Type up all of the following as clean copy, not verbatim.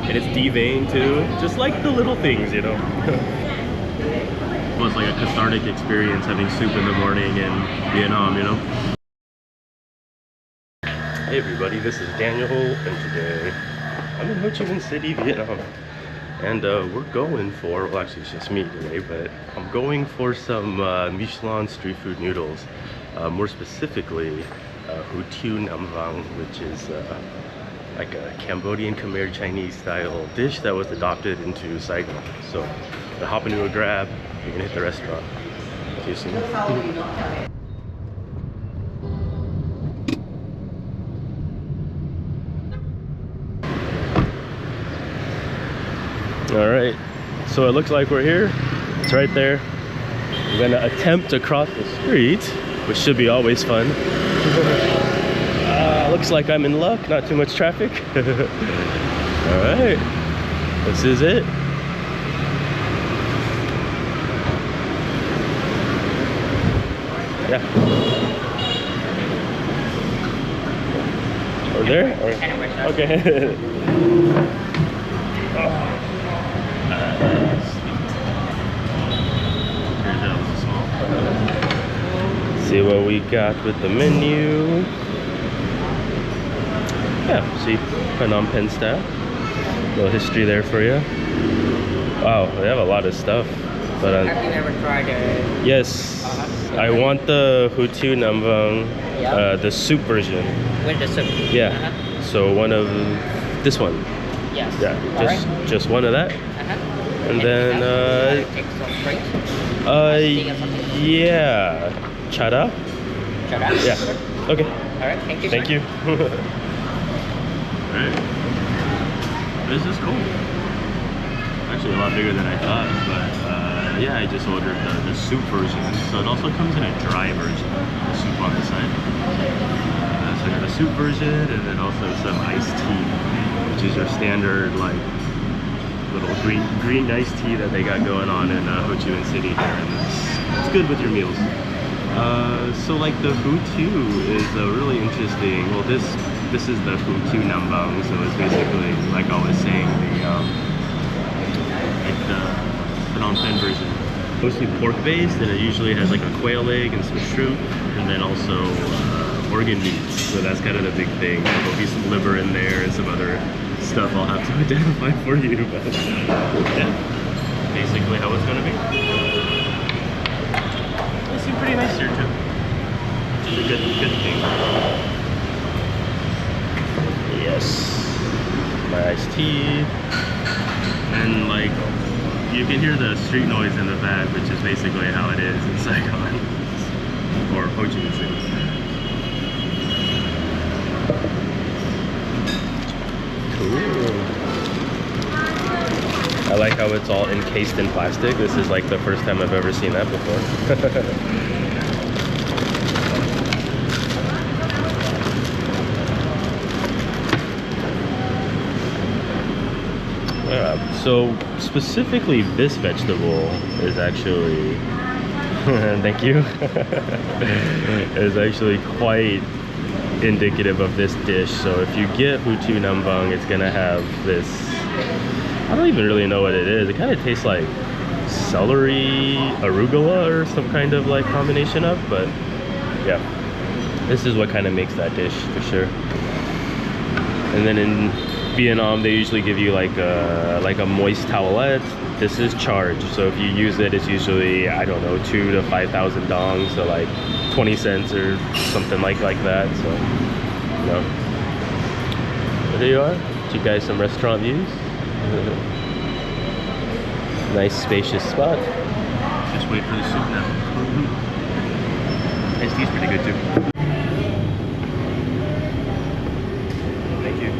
and it's deveined too. Just like the little things, you know. It was like a cathartic experience having soup in the morning in Vietnam, you know. Hey everybody, this is Daniel, and today I'm in Ho Chi Minh City, Vietnam. And we're going for, well actually it's just me today, but I'm going for some Michelin street food noodles. More specifically, Tiếu Nam Vang, which is like a Cambodian Khmer Chinese style dish that was adopted into Saigon. So we're hop into a grab, we're gonna hit the restaurant. See you soon. Alright, so it looks like we're here. It's right there. We're gonna attempt to cross the street, which should be always fun. Looks like I'm in luck, not too much traffic. Alright, this is it. Yeah. Over there? Or, okay. See what we got with the menu. Yeah, see, Phnom Penh style. A little history there for you. Wow, they have a lot of stuff. But have you ever tried it? Yes, I want the Ho Tiếu Nam Vang, the soup version. With the soup? Yeah. So one of this one. Yes. Yeah, just one of that. And then yeah, chada. Chada? Yeah. Okay. Alright, thank you. Thank you. Alright. This is cool. Actually a lot bigger than I thought, but yeah, I just ordered the soup version. So it also comes in a dry version, the soup on the side. So I got a soup version and then also some iced tea, which is your standard like little green iced tea that they got going on in Ho Chi Minh City here, and it's good with your meals. So like the Ho Tiếu is really interesting. Well, this is the Ho Tiếu Nam Vang, so it's basically like I was saying like the Phnom Penh version. Mostly pork based, and it usually has like a quail egg and some shrimp, and then also organ meats. So that's kind of the big thing. There'll be some liver in there and some other stuff I'll have to identify for you, but yeah, basically how it's gonna be. They seem pretty nice here too, which is a good thing. Yes, my iced tea, and like you can hear the street noise in the back, which is basically how it is in Saigon or Ho Chi Minh City. I like how it's all encased in plastic. This is like the first time I've ever seen that before. So specifically this vegetable is actually, thank you, is actually quite indicative of this dish. So if you get Ho Tiếu Nam Vang, it's gonna have this, I don't even really know what it is. It kind of tastes like celery, arugula, or some kind of like combination of, but yeah, this is what kind of makes that dish for sure. And then in Vietnam, they usually give you like a moist towelette. This is charged, so if you use it, it's usually, I don't know, 2,000 to 5,000 dong, so like 20 cents or something like that. So, you know. But there you are. Get you guys some restaurant views. Nice spacious spot. Just wait for the soup now. Iced tea's pretty good too. Thank you.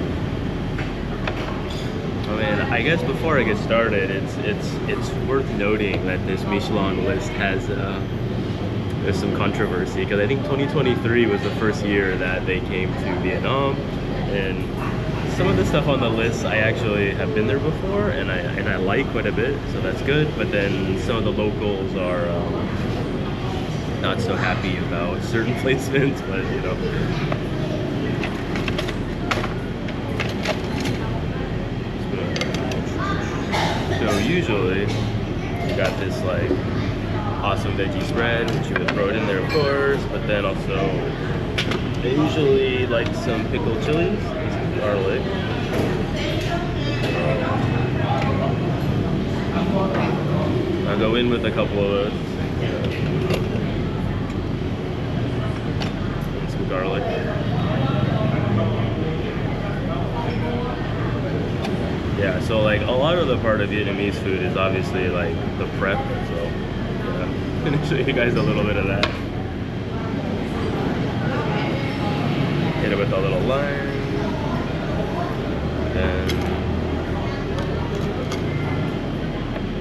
Oh man, I guess before I get started, it's worth noting that this Michelin list has there's some controversy, because I think 2023 was the first year that they came to Vietnam, and some of the stuff on the list I actually have been there before, and I like quite a bit, so that's good. But then some of the locals are not so happy about certain placements, but you know. usually you got this like awesome veggie spread, which you would throw it in there, of course. But then also they usually like some pickled chilies, some garlic. I'll go in with a couple of those. And some garlic. Yeah, so like a lot of the part of Vietnamese food is obviously like the prep, so yeah, I'm gonna show you guys a little bit of that. Hit it with a little lime. And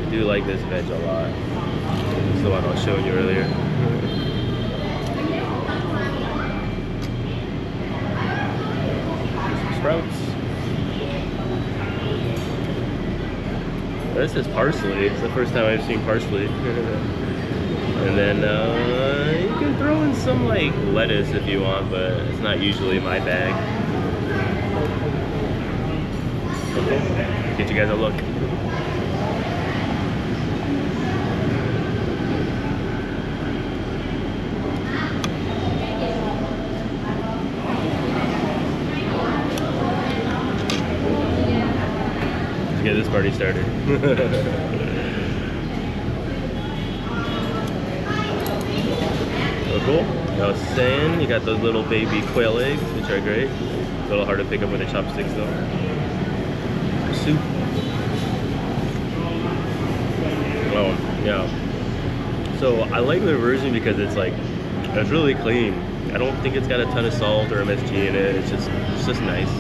I do like this veg a lot. It's the one I was showing you earlier. Some sprouts. This is parsley. It's the first time I've seen parsley. And then you can throw in some like lettuce if you want, but it's not usually my bag. Get you guys a look. Let's get this party started. So cool. I was saying, you got those little baby quail eggs, which are great. A little hard to pick up with the chopsticks though. Soup. Oh, yeah. So I like the version because it's like, it's really clean. I don't think it's got a ton of salt or MSG in it. It's just nice.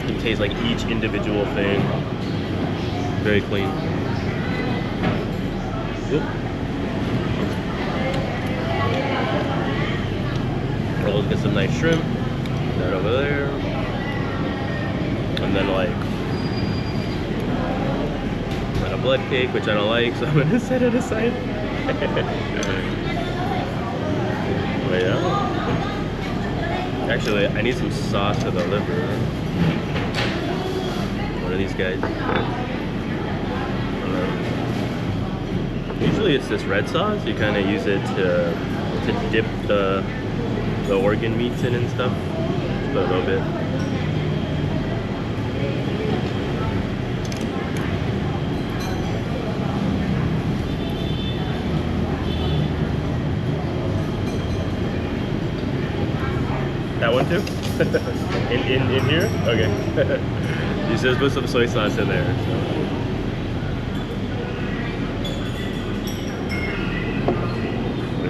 You can taste like each individual thing. Very clean. Oop. We'll get some nice shrimp. That over there. And then like a blood cake, which I don't like, so I'm gonna set it aside. But yeah. Actually, I need some sauce for the liver. What are these guys? Usually it's this red sauce. You kind of use it to dip the organ meats in and stuff. Just a little bit. That one too? in here? Okay. You just put some soy sauce in there. So.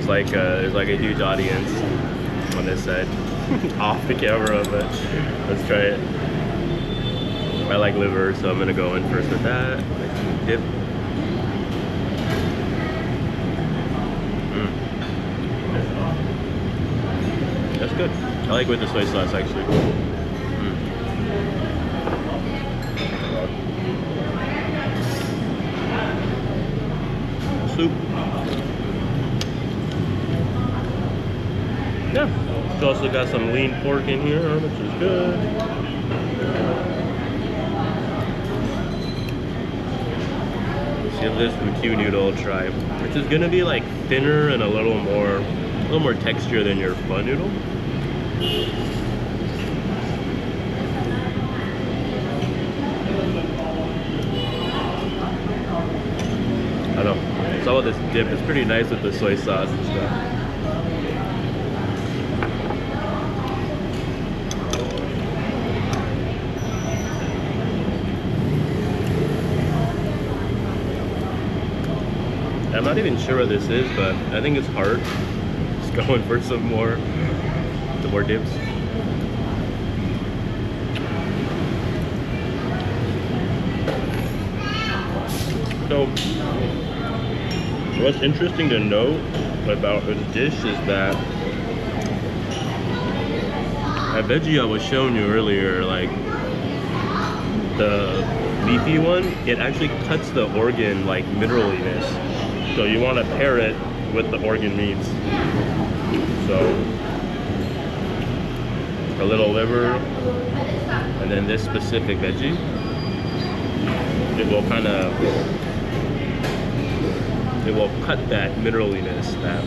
There's like a huge audience on this side. Off the camera, but let's try it. I like liver, so I'm gonna go in first with that. Dip. That's good. I like with the soy sauce actually. Soup. Yeah. It's also got some lean pork in here, which is good. Let's give this Q noodle a try, which is gonna be like thinner and a little more texture than your pho noodle. I don't know. Some of this dip is pretty nice with the soy sauce and stuff. I'm not even sure what this is, but I think it's hard. Just going for some more dips. So, what's interesting to note about this dish is that veggie I was showing you earlier, like the leafy one, it actually cuts the organ like mineraliness. So you want to pair it with the organ meats. So a little liver, and then this specific veggie. it will kind of, it will cut that mineralness that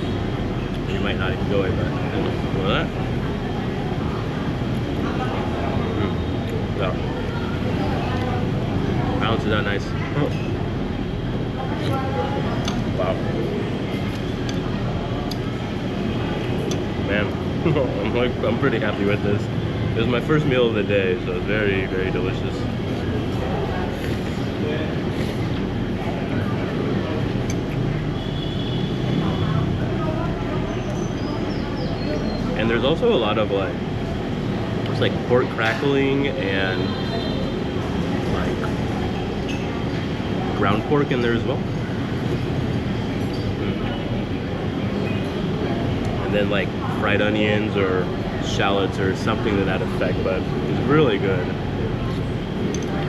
you might not enjoy, but with that. Yeah. Balance is that nice. Wow. Man, I'm pretty happy with this. It was my first meal of the day, so it's very, very delicious. And there's also a lot of like, it's like pork crackling and like ground pork in there as well. And then like fried onions or shallots or something to that effect, but it's really good.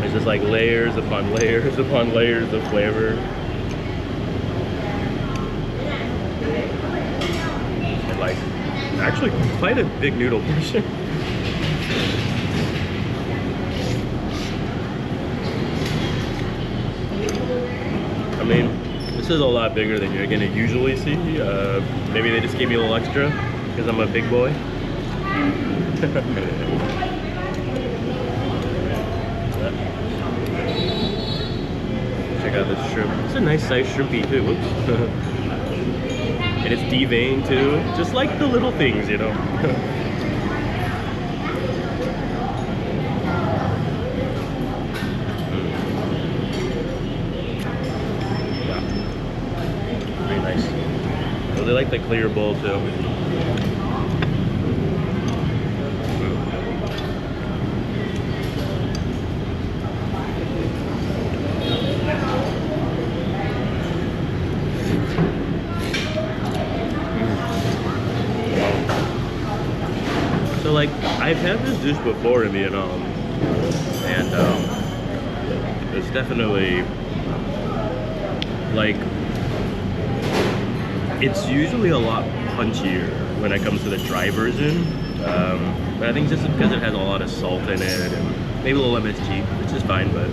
It's just like layers upon layers upon layers of flavor. And like actually quite a big noodle portion. I mean, this is a lot bigger than you're gonna usually see. Maybe they just gave me a little extra because I'm a big boy. Check out this shrimp. It's a nice size shrimpy too. Whoops. And it's deveined too. Just like the little things, you know. Yeah. Very nice. I really like the clear bowl too. So like, I've had this dish before in Vietnam, and it's definitely like, it's usually a lot punchier when it comes to the dry version, but I think just because it has a lot of salt in it and maybe a little MSG, which is fine, but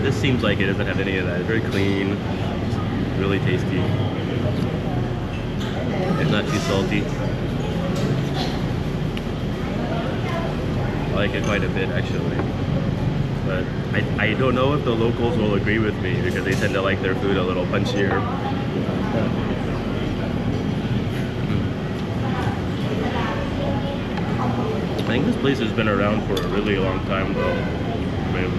this seems like it doesn't have any of that. It's very clean, really tasty. It's not too salty. I like it quite a bit actually, but I don't know if the locals will agree with me because they tend to like their food a little punchier. I think this place has been around for a really long time though. I mean,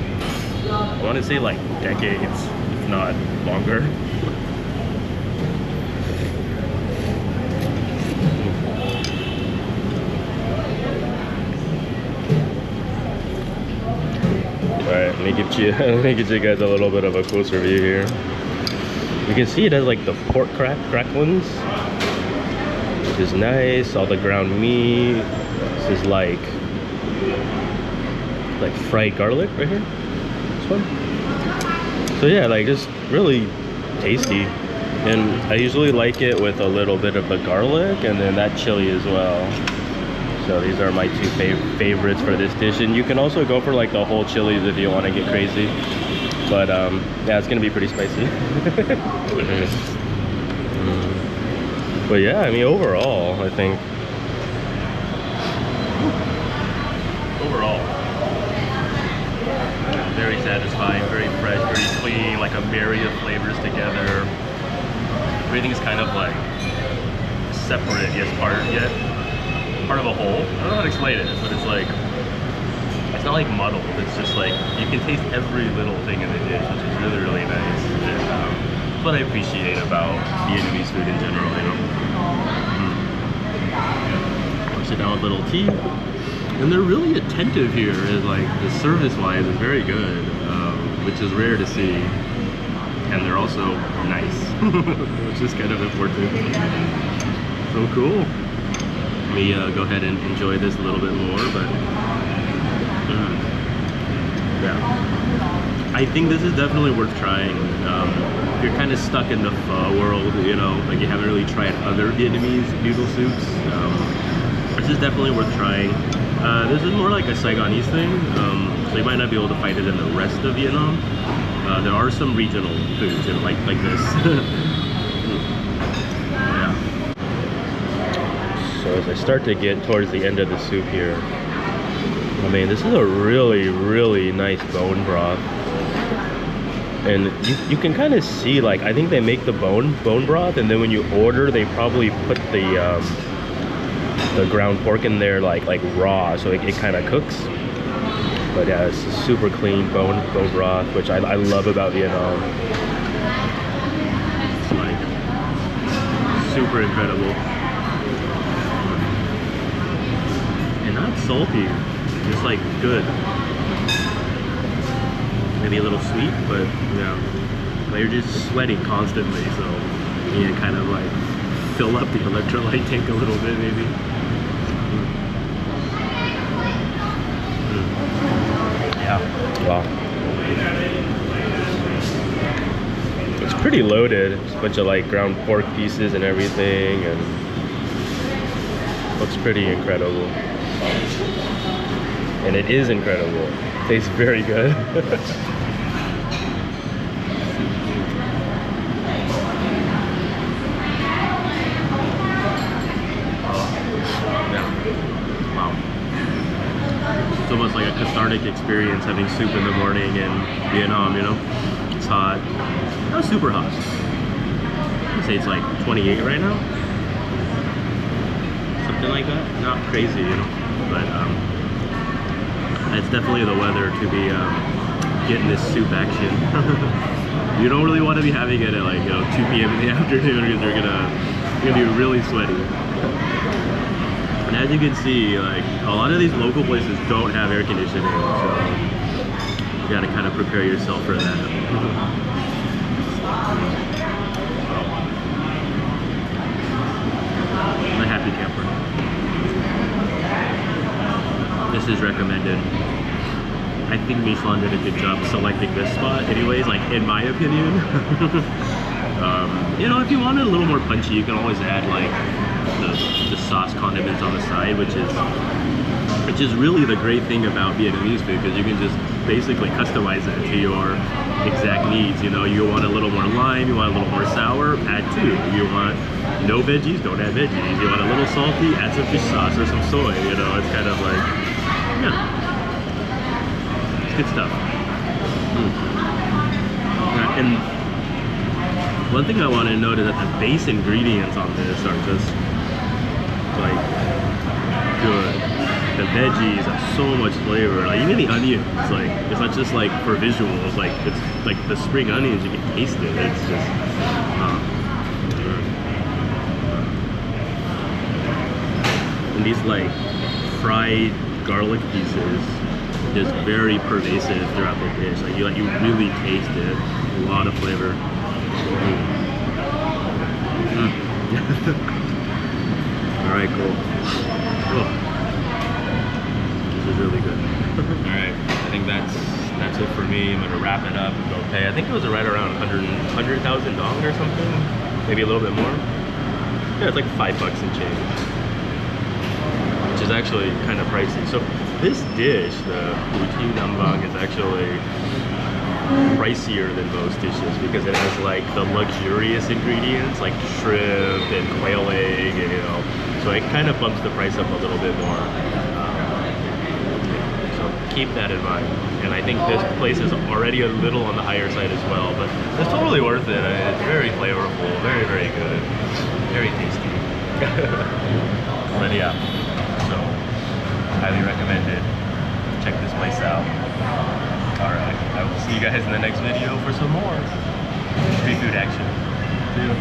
I want to say like decades, if not longer. Alright, let me get you guys a little bit of a closer view here. You can see it has like the pork cracklings, which is nice. All the ground meat. This is like fried garlic right here. This one. So yeah, like just really tasty. And I usually like it with a little bit of the garlic and then that chili as well. So these are my two favorites for this dish, and you can also go for like the whole chilies if you want to get crazy. But yeah, it's gonna be pretty spicy. But yeah, I mean overall, I think very satisfying, very fresh, very clean, like a marriage of flavors together. Everything is kind of like separate yet part of a whole. I don't know how to explain it, but it's like, it's not like muddled. It's just like, you can taste every little thing in the dish, which is really, really nice. And that's what I appreciate about Vietnamese food in general, you know. Sit down with a little tea. And they're really attentive here, is like, the service-wise is very good, which is rare to see. And they're also nice, which is kind of important. So cool. Let me go ahead and enjoy this a little bit more, but yeah, I think this is definitely worth trying. If you're kind of stuck in the pho world, you know, like you haven't really tried other Vietnamese noodle soups, this is definitely worth trying. This is more like a Saigonese thing, so you might not be able to find it in the rest of Vietnam, There are some regional foods, you know, like this. Yeah. So as I start to get towards the end of the soup here, I mean, this is a really, really nice bone broth. And you can kind of see, like, I think they make the bone broth, and then when you order, they probably put the ground pork in there like raw, so it kind of cooks. But yeah, it's a super clean bone broth, which I love about Vietnam. It's like super incredible. And not salty, just like good. Maybe a little sweet, but yeah. But you're just sweating constantly, so you need to kind of like fill up the electrolyte tank a little bit, maybe. Yeah. Wow. It's pretty loaded. It's a bunch of like ground pork pieces and everything, and looks pretty incredible. And it is incredible. It tastes very good. It's almost like a cathartic experience having soup in the morning in Vietnam, you know? It's hot. Not super hot. I'd say it's like 28 right now. Something like that. Not crazy, you know? But it's definitely the weather to be getting this soup action. You don't really want to be having it at like, you know, 2 p.m. in the afternoon because you're gonna be really sweaty. And as you can see, like, a lot of these local places don't have air conditioning, so you gotta kind of prepare yourself for that. I'm a happy camper. This is recommended. I think Michelin did a good job selecting this spot anyways, like, in my opinion. You know, if you want it a little more punchy, you can always add like the sauce condiments on the side, which is really the great thing about Vietnamese food, because you can just basically customize it to your exact needs. You know, you want a little more lime, you want a little more sour, add 2. You want no veggies, don't add veggies. You want a little salty, add some fish sauce or some soy. You know, it's kind of like, yeah, it's good stuff. And one thing I want to note is that the base ingredients on this are just like good. The veggies have so much flavor. Like even the onions, like it's not just like for visuals. Like it's like the spring onions, you can taste it. It's just and these like fried garlic pieces just very pervasive throughout the dish. Like you really taste it. A lot of flavor. Alright, cool. Oh. This is really good. Alright, I think that's it for me. I'm gonna wrap it up and go pay. I think it was right around 100,000 dong or something. Maybe a little bit more. Yeah, it's like $5 and change. Which is actually kind of pricey. So this dish, the cuisine Nam Vang, is actually pricier than most dishes because it has like the luxurious ingredients like shrimp and quail egg, and you know, so it kind of bumps the price up a little bit more. So keep that in mind. And I think this place is already a little on the higher side as well, but it's totally worth it. It's very flavorful, very, very good, very tasty. But yeah, so highly recommended. Check this place out. Alright, I will see you guys in the next video for some more street food action. See ya.